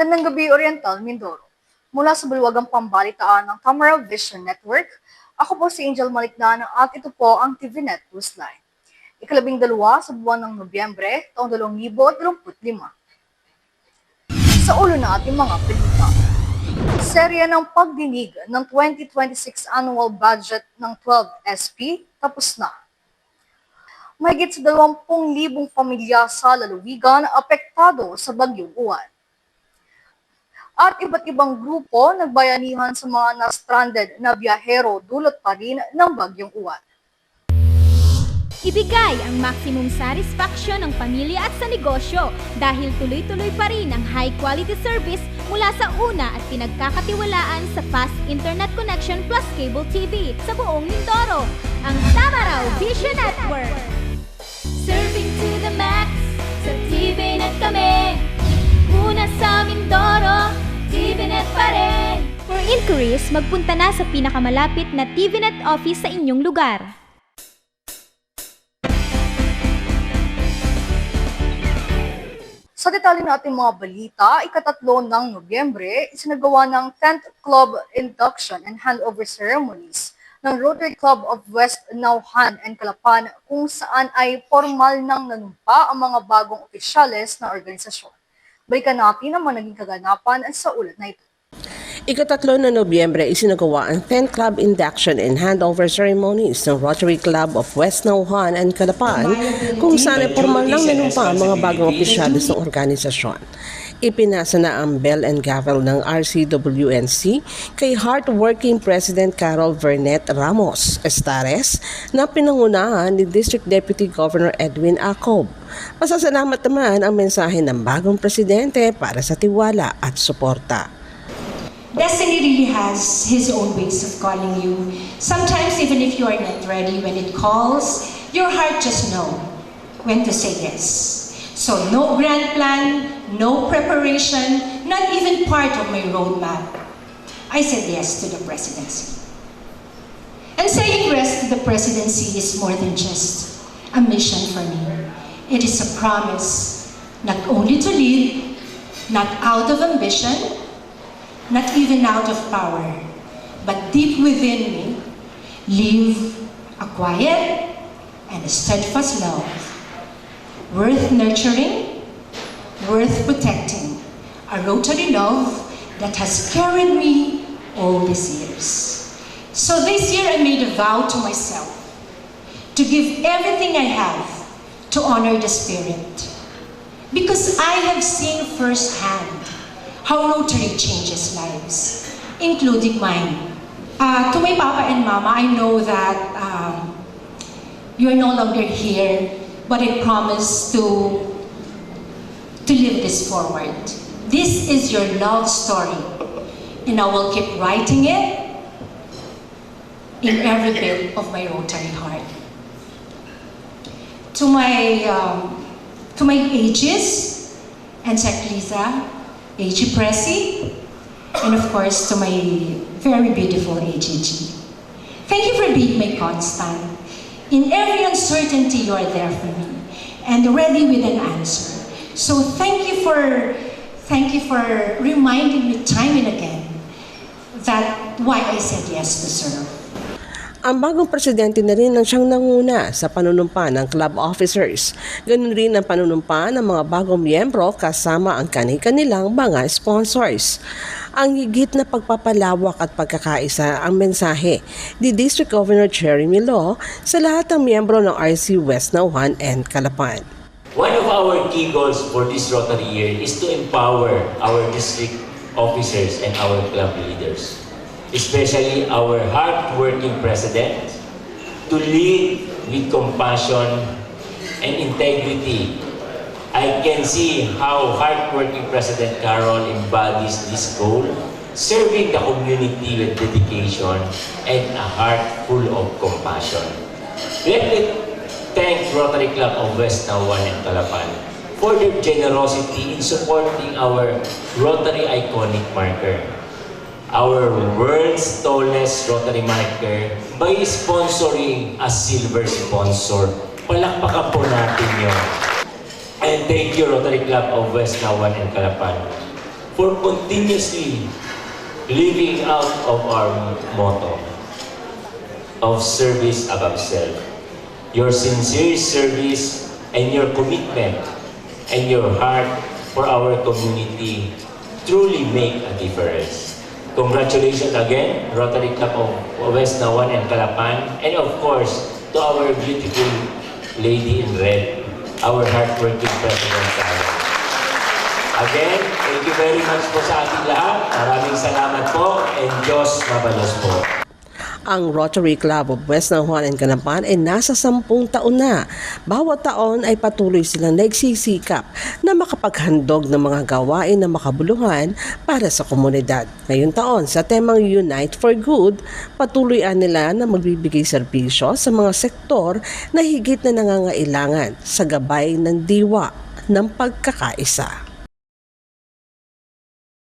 Magandang gabi, Oriental Mindoro. Mula sa bulwagang pambalitaan ng Tamara Vision Network, ako po si Angel Malikdan at ito po ang TVNet Newsline. Ika-12 sa buwan ng Nobyembre, taong 2025. Sa ulo na ating mga balita. Serye ng pagdinig ng 2026 annual budget ng 12 SP tapos na. Mahigit sa 20,000 pamilya sa lalawigan apektado sa bagyong Uwan. At iba't ibang grupo nagbayanihan sa mga na-stranded na biyahero dulot pa rin ng bagyong Uwan. Ibigay ang maximum satisfaction ng pamilya at sa negosyo dahil tuloy-tuloy pa rin ang high-quality service mula sa una at pinagkakatiwalaan sa fast internet connection plus cable TV sa buong Mindoro, ang Tamaraw Vision Network. Serving to the max, sa TVNet kami. Una sa Mindoro, TVNet pa rin. For inquiries, magpunta na sa pinakamalapit na TVNet office sa inyong lugar. Sa detalye ng ating mga balita, ika-3 ng Nobyembre, isinagawa ng 10th Club Induction and Handover Ceremonies ng Rotary Club of West Nauhan and Calapan kung saan ay formal nang nanumpa ang mga bagong opisyales ng organisasyon. Balikan natin ang mga naging kaganapan sa ulat na ito. Ika-3 na Nobyembre, isinagawa ang 10th Club Induction and Handover Ceremonies ng Rotary Club of West Nauhan and Calapan kung saan ay formal nang nanumpa ang mga bagong opisyalis ng organisasyon. Ipinasa na ang bell and gavel ng RCWNC kay hardworking President Carol Vernet Ramos Estares na pinangunahan ni District Deputy Governor Edwin Acob. Pasasalamat naman ang mensahe ng bagong presidente para sa tiwala at suporta. Destiny really has his own ways of calling you. Sometimes even if you are not ready when it calls, your heart just knows when to say yes. So no grand plan, no preparation, not even part of my roadmap. I said yes to the presidency. And saying yes to the presidency is more than just a mission for me. It is a promise not only to lead, not out of ambition, not even out of power, but deep within me, live a quiet and a steadfast love, worth nurturing, worth protecting, a Rotary love that has carried me all these years. So this year I made a vow to myself to give everything I have to honor the spirit, because I have seen firsthand how Rotary changes lives, including mine. To my Papa and Mama, I know that you are no longer here, but I promise to live this forward. This is your love story, and I will keep writing it in every bit of my Rotary heart. To my ages and Sec Lisa, AG Presi, and of course to my very beautiful AGG. Thank you for being my constant. In every uncertainty, you are there for me and ready with an answer. So thank you for reminding me time and again that why I said yes to serve. Ang bagong presidente na rin ang siyang nanguna sa panunumpa ng club officers. Ganun rin ang panunumpa ng mga bagong miyembro kasama ang kanilang mga sponsors. Ang higit na pagpapalawak at pagkakaisa ang mensahe ni District Governor Cherry Milo sa lahat ng miyembro ng RC West Nauhan and Calapan. One of our key goals for this Rotary year is to empower our district officers and our club leaders, especially our hard-working president, to lead with compassion and integrity. I can see how hard-working President Carol embodies this goal, serving the community with dedication and a heart full of compassion. Let me thank Rotary Club of West Nauhan and Calapan for their generosity in supporting our Rotary iconic marker, our world's tallest Rotary marker, by sponsoring a silver sponsor. Palakpakan po natin yun. And thank you, Rotary Club of West Nauhan and Calapan. for continuously living out of our motto of service above self. Your sincere service and your commitment and your heart for our community truly make a difference. Congratulations again, Rotary Club of West Nawan and Calapan, and of course, to our beautiful lady in red, our hardworking President Sara. Again, thank you very much po sa ating lahat. Maraming salamat po, and Diyos mabalos po. Ang Rotary Club of West Nawan and Calapan ay nasa 10 taon na. Bawat taon ay patuloy silang nagsisikap na makapaghandog ng mga gawain na makabuluhan para sa komunidad. Ngayong taon, sa temang Unite for Good, patuloy nila na magbibigay serbisyo sa mga sektor na higit na nangangailangan sa gabay ng diwa ng pagkakaisa.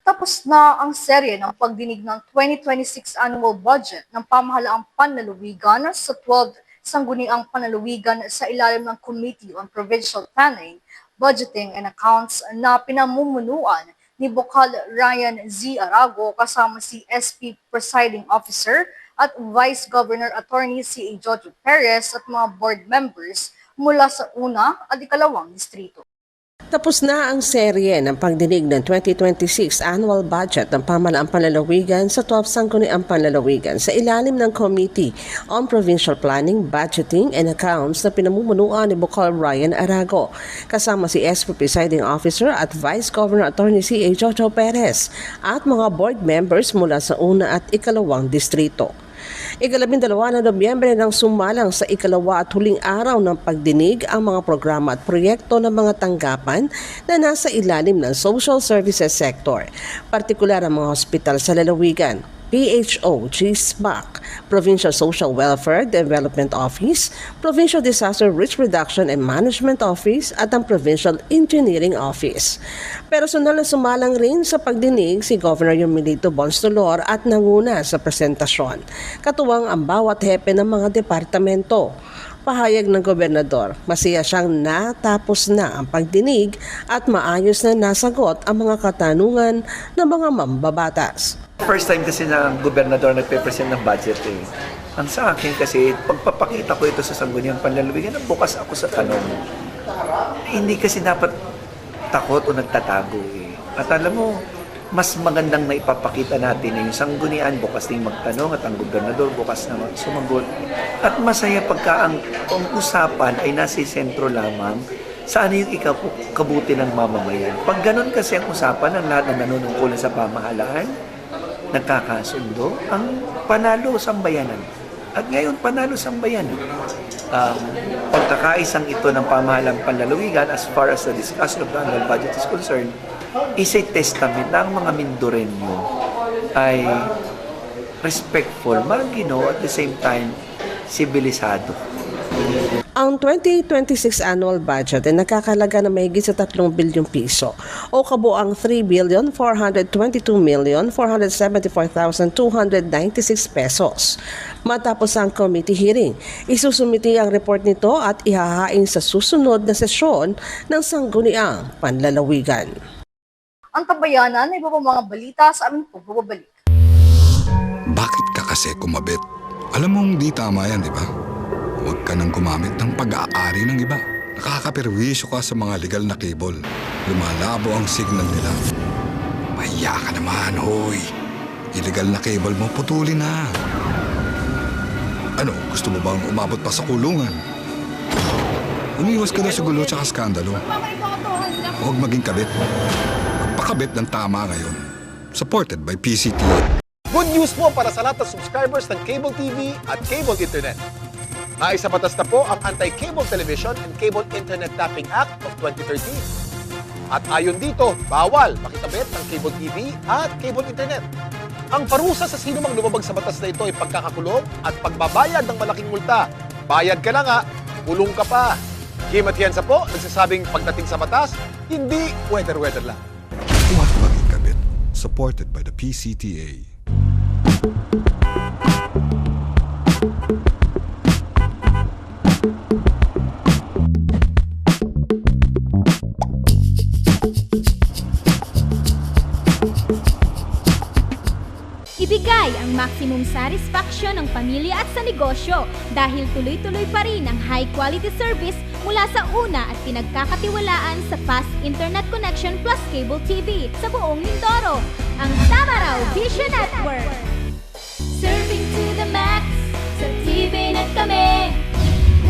Tapos na ang serye ng pagdinig ng 2026 annual budget ng pamahalaang panlalawigan sa 12 sangguniang panlalawigan sa ilalim ng Committee on Provincial Planning, Budgeting and Accounts na pinamumunuan ni Bokal Ryan Z. Arago kasama si SP Presiding Officer at Vice Governor Attorney C. A. Jojo Perez at mga board members mula sa una at ikalawang distrito. Tapos na ang serye ng pagdinig ng 2026 annual budget ng pamahalaang panlalawigan sa 12 sangguniang panlalawigan sa ilalim ng Committee on Provincial Planning, Budgeting and Accounts na pinamumunuan ni Bokal Ryan Arago kasama si SP Presiding Officer at Vice Governor Attorney C. A. Jojo Perez at mga board members mula sa una at ikalawang distrito. Ika-12 na Nobyembre nang sumalang sa ikalawa at huling araw ng pagdinig ang mga programa at proyekto ng mga tanggapan na nasa ilalim ng social services sector, partikular ang mga hospital sa lalawigan, PHO, GSMAC, Provincial Social Welfare Development Office, Provincial Disaster Risk Reduction and Management Office at ang Provincial Engineering Office. Personal na sumalang rin sa pagdinig si Governor Yumilito Bonstolor at nanguna sa presentasyon, katuwang ang bawat hepe ng mga departamento. Pahayag ng gobernador, masaya siyang natapos na ang pagdinig at maayos na nasagot ang mga katanungan ng mga mambabatas. First time kasi na ang gobernador nagpe-present ng budget eh. Ang sa akin kasi, pagpapakita ko ito sa sangguniang panlalawigan, bukas ako sa tanong. Hindi kasi dapat takot o nagtatago eh. At alam mo, mas magandang na ipapakita natin na yung sanggunian bukas din magtanong at ang gobernador bukas na sumagot. At masaya pagka ang usapan ay nasa sentro lamang sa ano yung ikabuti ng mamamayan. Pag ganun kasi ang usapan ng lahat na nanunungkulan sa pamahalaan, nagkakasundo, ang panalo sambayanan. At ngayon, panalo sambayanan. Pagkakaisang ito ng pamahalang panlalawigan as far as the discussion of the annual budget is concerned, is a testament na ang mga Mindoreño ay respectful, magino, at the same time, sibilisado. Ang 2026 annual budget ay nakakalaga na mahigit sa 3 bilyong piso o kabuang 3,422,474,296 pesos. Matapos ang committee hearing, isusumiti ang report nito at ihahain sa susunod na sesyon ng sangguniang panlalawigan. Ang tabayanan ay iba pang mga balita sa aming pagbabalik. Bakit ka kasi kumabit? Alam mong di tama yan, di ba? Huwag ka nang gumamit ng pag-aari ng iba. Nakakaperwisyo ka sa mga legal na cable. Lumalabo ang signal nila. Mahiya ka naman, hoy. Illegal na cable mo, putulin na. Ano, gusto mo bang umabot pa sa kulungan? Umiwas ka na sa gulo tsaka skandalo. Huwag maging kabit. Magpakabit ng tama ngayon. Supported by PCTA. Good news po para sa lahat ng subscribers ng Cable TV at Cable Internet. Naisa batas na po ang Anti-Cable Television and Cable Internet Tapping Act of 2013. At ayon dito, bawal makikabit ng Cable TV at Cable Internet. Ang parusa sa sino mang lumabag sa batas na ito ay pagkakakulong at pagbabayad ng malaking multa. Bayad ka na nga, kulong ka pa. Kim Atienza po, nagsasabing pagdating sa batas, hindi weather-weather lang. Huwag maging kabit. Supported by the PCTA. maximum satisfaction ng pamilya at sa negosyo dahil tuloy-tuloy pa rin ang high quality service mula sa una at pinagkakatiwalaan sa fast internet connection plus cable TV sa buong Mindoro, ang Tamaraw Vision Network. Serving to the max, sa TVNet kami.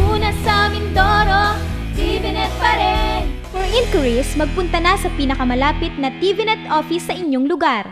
Una sa Mindoro, TVNet pa rin. For inquiries, magpunta na sa pinakamalapit na TVNet office sa inyong lugar.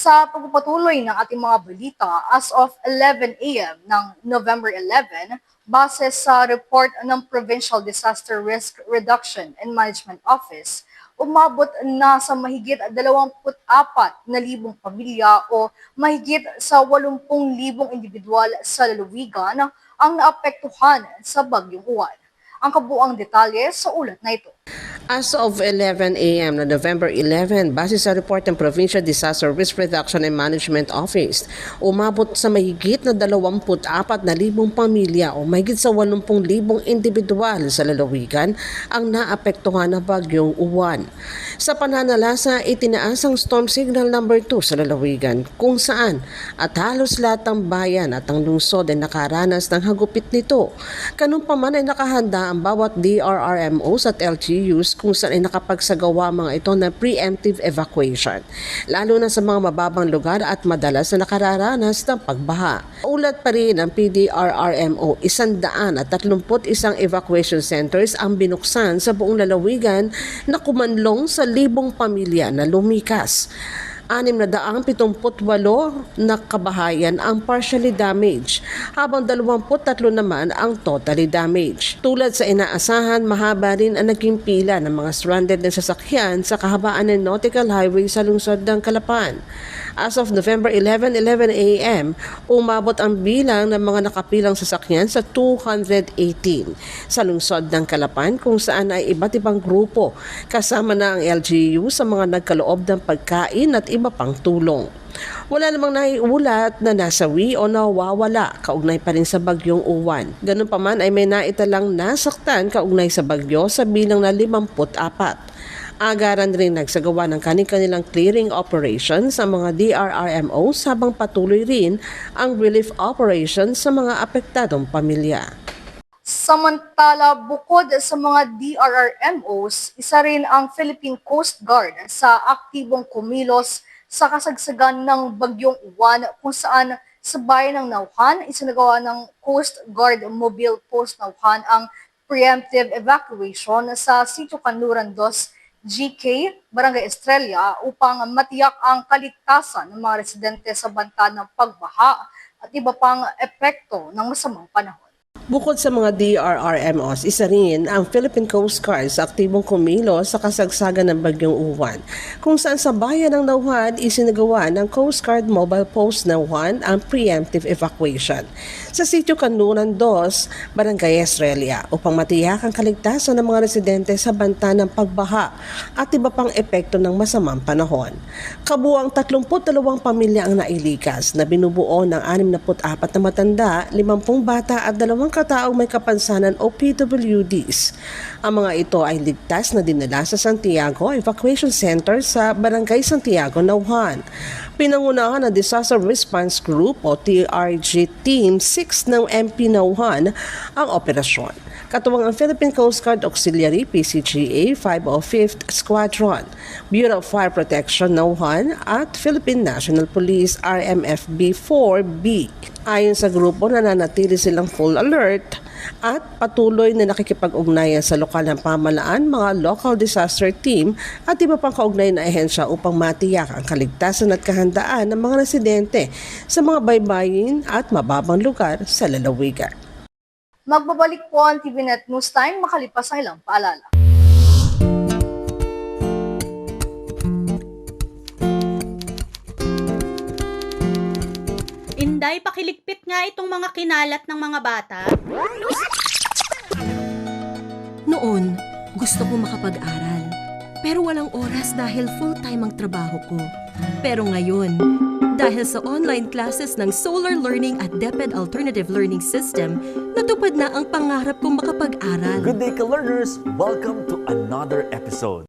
Sa pagpapatuloy ng ating mga balita, as of 11 a.m. ng November 11, base sa report ng Provincial Disaster Risk Reduction and Management Office, umabot na sa mahigit 24,000 pamilya o mahigit sa 80,000 individual sa lalawigan ang naapektuhan sa Bagyong Uwan. Ang kabuang detalye sa ulat na ito. As of 11 a.m. na November 11, base sa report ng Provincial Disaster Risk Reduction and Management Office, umabot sa mahigit na 24,000 pamilya o mahigit sa 80,000 individual sa lalawigan ang naapektuhan ng Bagyong Uwan. Sa pananalasa, itinaas ang Storm Signal number 2 sa lalawigan kung saan at halos lahat ng bayan at ang lungsod ay nakaranas ng hagupit nito. Ganun pa man ay nakahanda ang bawat DRRMOs at LGUs kung saan ay nakapagsagawa mga ito ng preemptive evacuation, lalo na sa mga mababang lugar at madalas na nakararanas ng pagbaha. Ulat pa rin ang PDRRMO, 131 evacuation centers ang binuksan sa buong lalawigan na kumanlong sa 1,000 pamilya na lumikas. 678 na kabahayan ang partially damaged, habang 23 naman ang totally damaged. Tulad sa inaasahan, mahaba rin ang naging pila ng mga stranded na sasakyan sa kahabaan ng Nautical Highway sa lungsod ng Calapan. As of November 11 a.m., umabot ang bilang ng mga nakapilang sasakyan sa 218 sa lungsod ng Calapan, kung saan ay iba't ibang grupo kasama na ang LGU sa mga nagkaloob ng pagkain at iba pang tulong. Wala namang naiulat na nasawi o nawawala kaugnay pa rin sa Bagyong Uwan. Ganun pa man ay may naitalang nasaktan kaugnay sa bagyo sa bilang na 54. Agaran rin nagsagawa ng kanilang clearing operations sa mga DRRMOs habang patuloy rin ang relief operations sa mga apektadong pamilya. Samantala, bukod sa mga DRRMOs, isa rin ang Philippine Coast Guard sa aktibong kumilos sa kasagsagan ng Bagyong Uwan, kung saan sa bayan ng Nauhan, isinagawa ng Coast Guard Mobile Post Nauhan ang preemptive evacuation sa Sitio Kanluran 2, GK, Barangay Estrella upang matiyak ang kaligtasan ng mga residente sa banta ng pagbaha at iba pang epekto ng masamang panahon. Bukod sa mga DRRMOs, isa rin ang Philippine Coast Guard sa aktibong kumilos sa kasagsagan ng Bagyong Uwan, kung saan sa bayan ng Nauhan isinagawa ng Coast Guard Mobile Post Nauhan ang preemptive evacuation sa Sitio Kanluran 2, Barangay Estrella upang matiyak ang kaligtasan ng mga residente sa banta ng pagbaha at iba pang epekto ng masamang panahon. Kabuang 32 pamilya ang nailikas na binubuo ng 64 na matanda, 50 bata at 2 kataong may kapansanan o PWDs. Ang mga ito ay ligtas na dinala sa Santiago Evacuation Center sa Barangay Santiago, Nauhan. Pinangunahan ng Disaster Response Group o TRG Team 6 ng MP Nauhan ang operasyon. Katuwang ang Philippine Coast Guard Auxiliary PCGA 505th Squadron, Bureau of Fire Protection Nauhan at Philippine National Police RMFB 4B. Ayon sa grupo, nananatili silang full alert at patuloy na nakikipag-ugnayan sa lokal ng pamahalaan, mga local disaster team at iba pang kaugnay na ahensya upang matiyak ang kaligtasan at kahandaan ng mga residente sa mga baybayin at mababang lugar sa lalawigan. Magbabalik po ang TVNet News Time makalipas ang ilang paalala. Inday, pakiligpit nga itong mga kinalat ng mga bata. Noon, gusto ko makapag-aral. Pero walang oras dahil full-time ang trabaho ko. Pero ngayon, Dahil sa online classes ng Solar Learning at DepEd Alternative Learning System, natupad na ang pangarap kong makapag-aral. Good day, ka-learners! Welcome to another episode.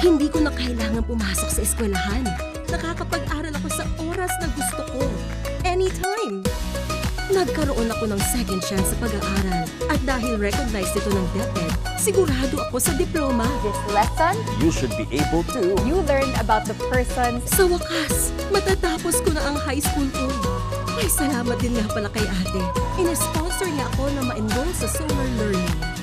Hindi ko na kailangan pumasok sa eskwelahan. Nakakapag-aral ako sa oras na gusto ko. Anytime! Nagkaroon ako ng second chance sa pag-aaral. At dahil recognized ito ng DepEd, sigurado ako sa diploma. This lesson, You should be able to... you learned about the persons. Sa wakas, matatapos ko na ang high school ko. Ay, salamat din nga pala kay ate. In-sponsor niya ako na ma-enroll sa Solar Learning.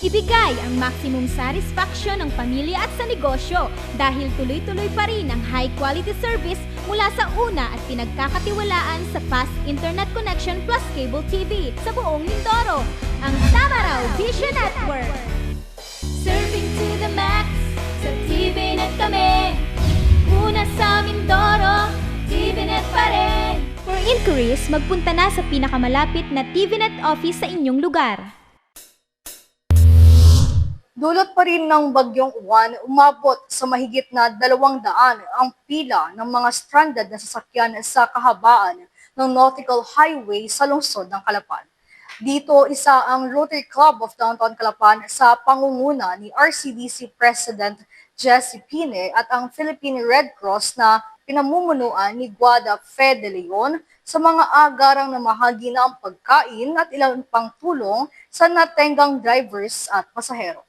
Ibigay ang maximum satisfaction ng pamilya at sa negosyo dahil tuloy-tuloy pa rin ang high-quality service mula sa una at pinagkakatiwalaan sa fast internet connection plus cable TV sa buong Mindoro, ang Tamaraw Vision Network. Serving to the max, sa TVNet kami. Una sa Mindoro, TVNet pa rin. For inquiries, magpunta na sa pinakamalapit na TVNet office sa inyong lugar. Dulot pa rin ng bagyong Juan, umabot sa mahigit na 200 ang pila ng mga stranded na sasakyan sa kahabaan ng Nautical Highway sa lungsod ng Calapan. Dito, isa ang Rotary Club of Downtown Calapan sa pangunguna ni RCDC President Jesse Pine at ang Philippine Red Cross na pinamumunuan ni Guada Fe de Leon sa mga agarang namahagi na ang pagkain at ilang pang tulong sa natenggang drivers at pasahero.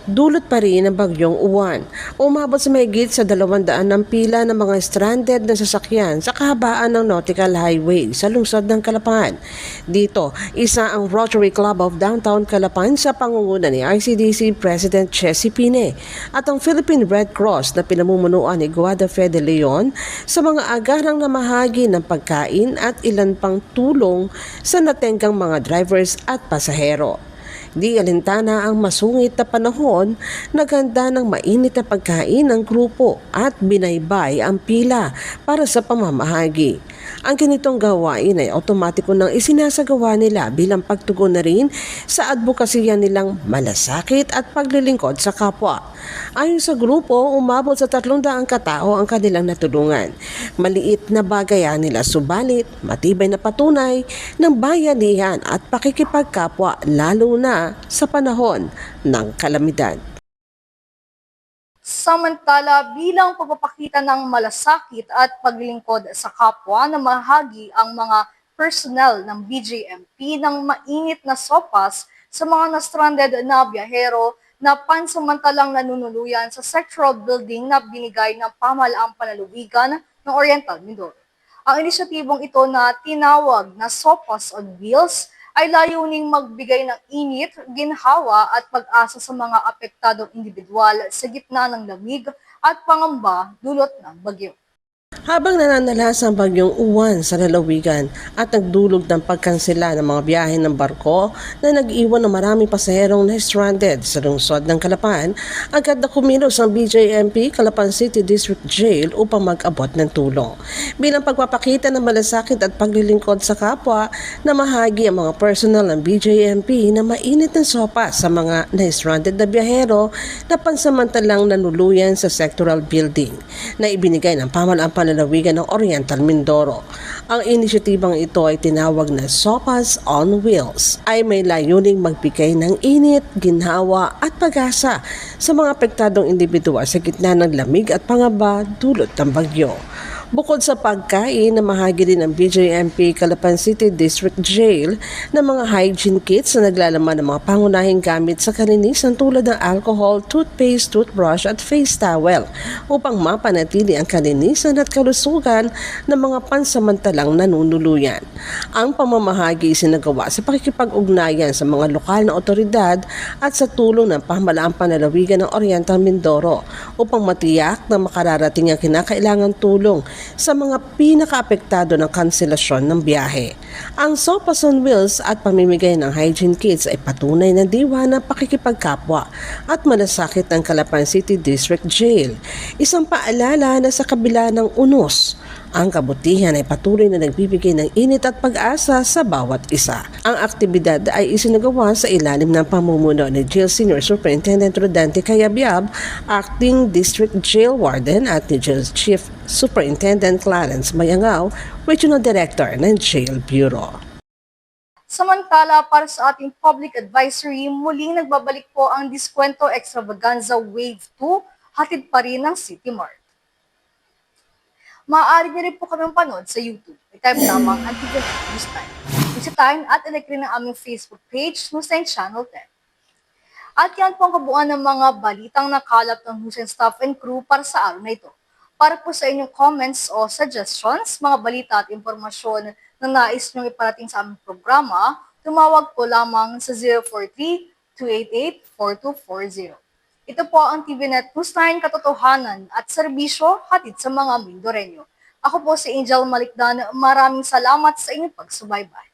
Dulot pa rin ng bagyong Uwan. Umabot sa mahigit sa 200 ng pila ng mga stranded na sasakyan sa kahabaan ng Nautical Highway sa lungsod ng Calapan. Dito, isa ang Rotary Club of Downtown Calapan sa pangunguna ni RCDC President Jesse Pine at ang Philippine Red Cross na pinamumunuan ni Guada Fe de Leon sa mga agarang namahagi ng pagkain at ilan pang tulong sa natenggang mga drivers at pasahero. Di alintana ang masungit na panahon, naghanda ng mainit na pagkain ng grupo at binaybay ang pila para sa pamamahagi. Ang ganitong gawain ay otomatiko nang isinasagawa nila bilang pagtugon na rin sa advokasya nilang malasakit at paglilingkod sa kapwa. Ayon sa grupo, umabot sa 300 katao ang kanilang natulungan. Maliit na bagayan nila subalit matibay na patunay ng bayanihan at pakikipagkapwa lalo na sa panahon ng kalamidad. Samantala, bilang pagpapakita ng malasakit at paglilingkod sa kapwa na mahagi ang mga personnel ng BJMP ng mainit na sopas sa mga na-stranded na biyahero na pansamantalang nanunuluyan sa sectoral building na binigay ng Pamahalaang Panlalawigan ng Oriental Mindoro. Ang inisyatibong ito na tinawag na Sopas on Wheels ay layuning magbigay ng init, ginhawa at pag-asa sa mga apektadong individual sa gitna ng lamig at pangamba dulot ng bagyo. Habang nananalas ang bagyong Uwan sa lalawigan at nagdulog ng pagkansela ng mga biyahe ng barko na nag-iwan ng maraming pasaherong na stranded sa lungsod ng Calapan, agad na kumilos ang BJMP Calapan City District Jail upang mag-abot ng tulong. Bilang pagpapakita ng malasakit at paglilingkod sa kapwa, namahagi ang mga personal ng BJMP na mainit ng sopa sa mga na-stranded na biyahero na pansamantalang nanuluyan sa sectoral building na ibinigay ng Pamahalaang Panlalawigan ng Oriental Mindoro. Ang inisyatibang ito ay tinawag na Sopas on Wheels ay may layuning magbigay ng init, ginhawa at pag-asa sa mga apektadong individual sa gitna ng lamig at pangamba dulot ng bagyo. Bukod sa pagkain, namahagi din ang BJMP Calapan City District Jail ng mga hygiene kits na naglalaman ng mga pangunahing gamit sa kalinisan tulad ng alcohol, toothpaste, toothbrush at face towel upang mapanatili ang kalinisan at kalusugan ng mga pansamantalang nanunuluyan. Ang pamamahagi isinagawa sa pakikipag-ugnayan sa mga lokal na otoridad at sa tulong ng Pamahalaang Panlalawigan ng Oriental Mindoro upang matiyak na makararating ang kinakailangan tulong sa mga pinakaapektado ng kanselasyon ng biyahe. Ang Sopas on Wheels at pamimigay ng hygiene kits ay patunay na diwa ng pakikipagkapwa at malasakit ng Calapan City District Jail. Isang paalala na sa kabila ng unos, ang kabutihan ay patuloy na nagbibigay ng init at pag-asa sa bawat isa. Ang aktibidad ay isinagawa sa ilalim ng pamumuno ni Jail Senior Superintendent Rodante Cayabyab, Acting District Jail Warden at ni Jail Chief Superintendent Clarence Mayangao, Regional Director ng Jail Bureau. Samantala, para sa ating public advisory, muling nagbabalik po ang Diskwento Extravaganza Wave 2, hatid pa rin ng City Mart. Maaari niyo rin po kami panood sa YouTube. I-type lamang ang TVNet News Time. Bisitahin at ilike rin ang aming Facebook page, Newsline Channel 10. At yan po ang kabuuan ng mga balitang nakalap ng Newsline staff and crew para sa araw na ito. Para po sa inyong comments o suggestions, mga balita at impormasyon na nais niyong iparating sa aming programa, tumawag po lamang sa 043-288-4240. Ito po ang TVNet Newsline, katotohanan at serbisyo hatid sa mga Mindoreño. Ako po si Angel Malikdan. Maraming salamat sa inyong pagsubaybay.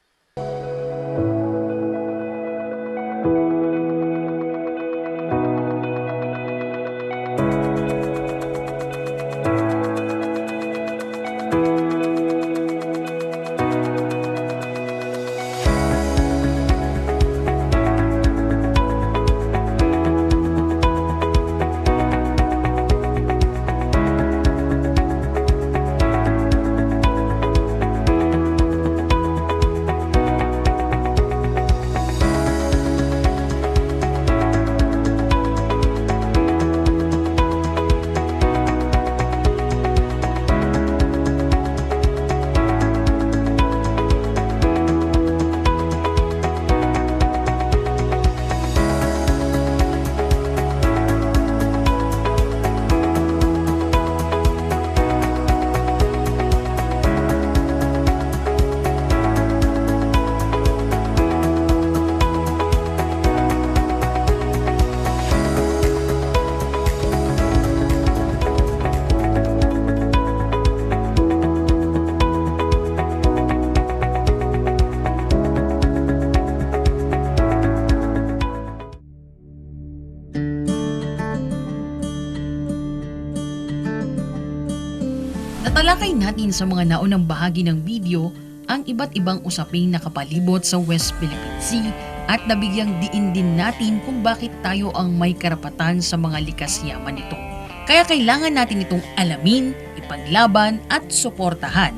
Natalakay natin sa mga naunang bahagi ng video ang iba't ibang usaping nakapalibot sa West Philippine Sea at nabigyang diin din natin kung bakit tayo ang may karapatan sa mga likas yaman nito. Kaya kailangan natin itong alamin, ipaglaban at suportahan.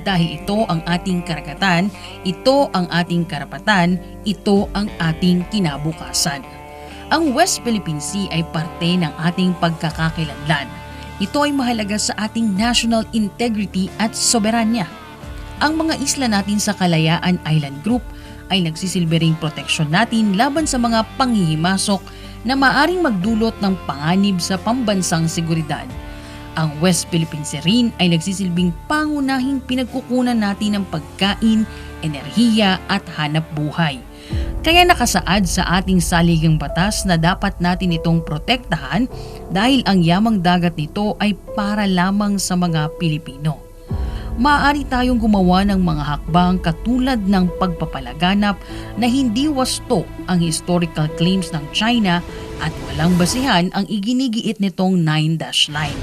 Dahil ito ang ating karagatan, ito ang ating karapatan, ito ang ating kinabukasan. Ang West Philippine Sea ay parte ng ating pagkakakilanlan. Ito ay mahalaga sa ating national integrity at soberanya. Ang mga isla natin sa Kalayaan Island Group ay nagsisilbering proteksyon natin laban sa mga panghihimasok na maaring magdulot ng panganib sa pambansang seguridad. Ang West Philippine Sea rin ay nagsisilbing pangunahing pinagkukunan natin ng pagkain, enerhiya at hanap buhay. Kaya nakasaad sa ating saligang batas na dapat natin itong protektahan dahil ang yamang dagat nito ay para lamang sa mga Pilipino. Maaari tayong gumawa ng mga hakbang katulad ng pagpapalaganap na hindi wasto ang historical claims ng China at walang basihan ang iginigiit nitong 9-dash line.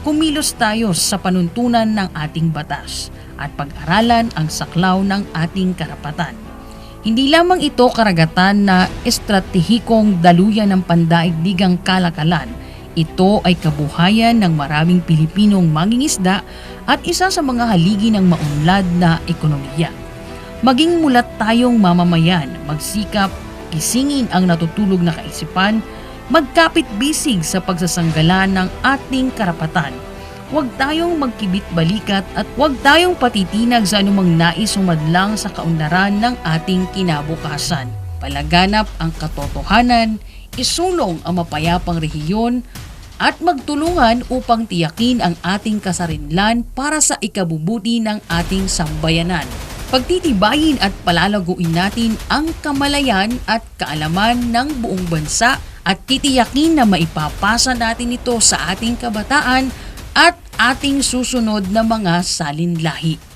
Kumilos tayo sa panuntunan ng ating batas at pag-aralan ang saklaw ng ating karapatan. Hindi lamang ito karagatan na estratehikong daluyan ng pandaigdigang kalakalan, Ito ay kabuhayan ng maraming Pilipinong mangingisda at isa sa mga haligi ng maunlad na ekonomiya. Maging mulat tayong mamamayan, magsikap, gisingin ang natutulog na kaisipan, magkapit-bisig sa pagsasanggalan ng ating karapatan. Huwag tayong magkibit-balikat at huwag tayong patitinag sa anumang nais sumadlang sa kaunlaran ng ating kinabukasan. Palaganap ang katotohanan, isulong ang mapayapang rehiyon, at magtulungan upang tiyakin ang ating kasarinlan para sa ikabubuti ng ating sambayanan. Pagtitibayin at palalaguin natin ang kamalayan at kaalaman ng buong bansa at titiyakin na maipapasa natin ito sa ating kabataan at ating susunod na mga salinlahi.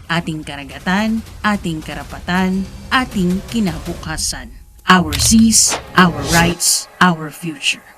Ating karagatan, ating karapatan, ating kinabukasan. Our seas, our rights, our future.